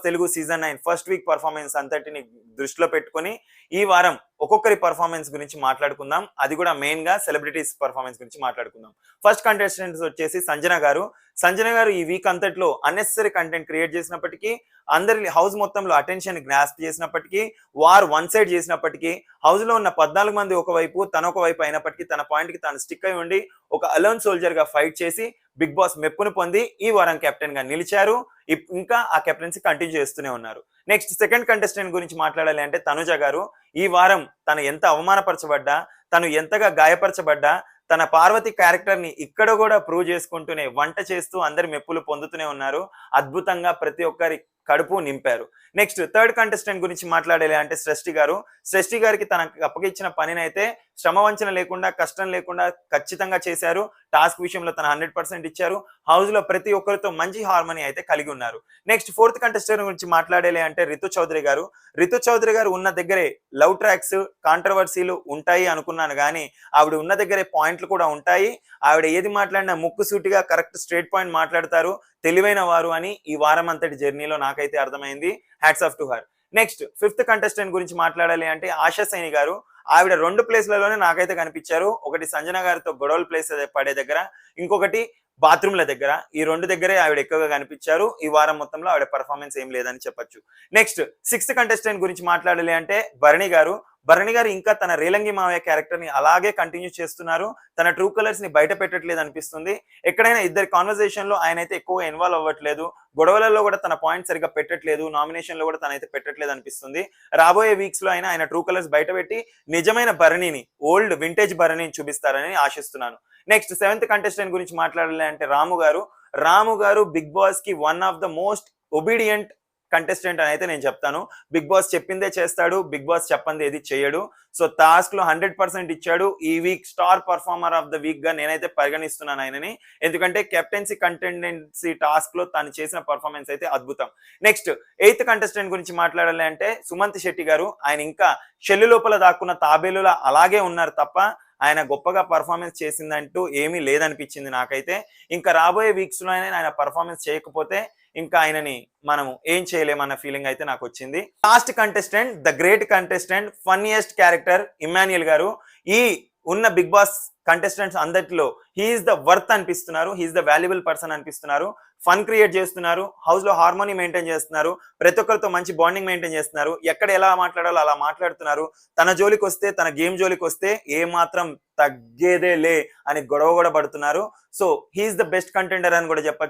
Telugu season 9 first week performance అంతటిని దృష్టిలో పెట్టుకొని ఈ వారం ఒక్కొక్కరి పర్ఫార్మెన్స్ గురించి మాట్లాడుకుందాం. అది కూడా మెయిన్ గా సెలబ్రిటీస్ పర్ఫార్మెన్స్ గురించి మాట్లాడుకుందాం. ఫస్ట్ కంటెస్టెంట్స్ వచ్చేసి సంజన గారు. సంజన గారు ఈ వీక్ అంతట్లో అన్నెసెసరీ కంటెంట్ క్రియేట్ చేసినప్పటికీ, అందరి హౌస్ మొత్తంలో అటెన్షన్ గ్రాస్ప్ చేసినప్పటికీ, వార్ వన్ సైడ్ చేసినప్పటికీ, హౌస్ లో ఉన్న 14 మంది ఒకవైపు తన ఒకవైపు అయినప్పటికీ తన పాయింట్ కి తాను స్టిక్ అయి ఉండి ఒక అలోన్ సోల్జర్ గా ఫైట్ చేసి బిగ్ బాస్ మెప్పును పొంది ఈ వారం కెప్టెన్ గా నిలిచారు. ఇంకా ఆ కెప్టెన్సీ కంటిన్యూ చేస్తూనే ఉన్నారు. నెక్స్ట్ సెకండ్ కంటెస్టెంట్ గురించి మాట్లాడాలి అంటే తనుజ గారు. ఈ వారం తను ఎంత అవమానపరచబడ్డా, తను ఎంతగా గాయపరచబడ్డా, తన పార్వతి క్యారెక్టర్ ని ఇక్కడ కూడా ప్రూవ్ చేసుకుంటూనే వంట చేస్తూ అందరి మెప్పులు పొందుతూనే ఉన్నారు. అద్భుతంగా ప్రతి ఒక్కరి కడుపు నింపారు. నెక్స్ట్ థర్డ్ కంటెస్టెంట్ గురించి మాట్లాడాలి అంటే సృష్టి గారు. సృష్టి గారికి తనకు అప్పగించిన పనినైతే శ్రమ వంచన లేకుండా, కష్టం లేకుండా ఖచ్చితంగా చేశారు. టాస్క్ విషయంలో తన 100% ఇచ్చారు. హౌస్ లో ప్రతి ఒక్కరితో మంచి హార్మనీ అయితే కలిగి ఉన్నారు. నెక్స్ట్ ఫోర్త్ కంటెస్టెంట్ గురించి మాట్లాడాలి అంటే రితు చౌదరి గారు. రితు చౌదరి గారు ఉన్న దగ్గరే లవ్ ట్రాక్స్, కాంట్రవర్సీలు ఉంటాయి అనుకున్నాను, కానీ ఆవిడ ఉన్న దగ్గరే పాయింట్లు కూడా ఉంటాయి. ఆవిడ ఏది మాట్లాడినా ముక్కుసూటిగా కరెక్ట్ స్ట్రేట్ పాయింట్ మాట్లాడతారు. తెలివైన వారు అని ఈ వారం అంతటి జర్నీలో నాకైతే అర్థమైంది. Hats off to her. Next fifth contestant గురించి మాట్లాడాలి అంటే ఆశా సైని గారు. ఆవిడ 2 ప్లేస్లలోనే నాకైతే కనిపించారు. ఒకటి సంజన గారితో గొడవల ప్లేస్ పడే దగ్గర, ఇంకొకటి బాత్రూమ్ల దగ్గర. ఈ 2 దగ్గరే ఆవిడ ఎక్కువగా కనిపించారు. ఈ వారం మొత్తంలో ఆవిడ పర్ఫార్మెన్స్ ఏం లేదని చెప్పొచ్చు. నెక్స్ట్ సిక్స్త్ కంటెస్టెంట్ గురించి మాట్లాడాలి అంటే భరణి గారు. భరణి గారు ఇంకా తన రేలంగి మావయ్య క్యారెక్టర్ ని అలాగే కంటిన్యూ చేస్తున్నారు. తన ట్రూ కలర్స్ ని బయట పెట్టట్లేదు అనిపిస్తుంది. ఎక్కడైనా ఇద్దరి కాన్వర్సేషన్ లో ఆయన అయితే ఎక్కువగా ఇన్వాల్వ్ అవ్వట్లేదు. గొడవలలో కూడా తన పాయింట్ సరిగ్గా పెట్టట్లేదు. నామినేషన్ లో కూడా తనైతే పెట్టట్లేదు అనిపిస్తుంది. రాబోయే వీక్స్ లో అయినా ఆయన ట్రూ కలర్స్ బయట పెట్టి నిజమైన భరణిని, ఓల్డ్ వింటేజ్ భరణిని చూపిస్తారని ఆశిస్తున్నాను. నెక్స్ట్ సెవెంత్ కంటెస్టెంట్ గురించి మాట్లాడాలి అంటే రాము గారు. రాము గారు బిగ్ బాస్ కి one of the most obedient contestant అని అయితే నేను చెప్తాను. బిగ్ బాస్ చెప్పిందే చేస్తాడు, బిగ్ బాస్ చెప్పంది ఏది చేయడు. సో టాస్క్ లో 100% ఇచ్చాడు. ఈ week star performer of the week గా నేనైతే పరిగణిస్తున్నాను ఆయనని. ఎందుకంటే కెప్టెన్సీ కంటెండెన్సీ టాస్క్ లో తను చేసిన పర్ఫార్మెన్స్ అయితే అద్భుతం. నెక్స్ట్ ఎయిత్ కంటెస్టెంట్ గురించి మాట్లాడాలి అంటే సుమంత్ శెట్టి గారు. ఆయన ఇంకా షెల్లు లోపల దాక్కున్న తాబేలులా అలాగే ఉన్నారు తప్ప ఆయన గొప్పగా పర్ఫార్మెన్స్ చేసిందంటూ ఏమీ లేదనిపించింది నాకైతే. ఇంకా రాబోయే వీక్స్ లో ఆయన పర్ఫార్మెన్స్ చేయకపోతే ఇంకా ఆయనని మనము ఏం చేయలేమన్న ఫీలింగ్ అయితే నాకు వచ్చింది. Last contestant, the great contestant, funniest character Emmanuel గారు. ఈ ఉన్న బిగ్ బాస్ కంటెస్టెంట్స్ అందరిలో హీఈస్ ద వర్త్ అనిపిస్తున్నారు. హీఈస్ ద వాల్యుబుల్ పర్సన్ అనిపిస్తున్నారు. ఫన్ క్రియేట్ చేస్తున్నారు. హౌస్ లో హార్మోనీ మెయింటైన్ చేస్తున్నారు. ప్రతి ఒక్కరితో మంచి బాండింగ్ మెయింటైన్ చేస్తున్నారు. ఎక్కడ ఎలా మాట్లాడాలో అలా మాట్లాడుతున్నారు. తన జోలికి వస్తే, తన గేమ్ జోలికి వస్తే ఏ మాత్రం తగ్గేదే లే అని గొడవ కూడా పడుతున్నారు. So he's the best contender అని కూడా చెప్పచ్చు.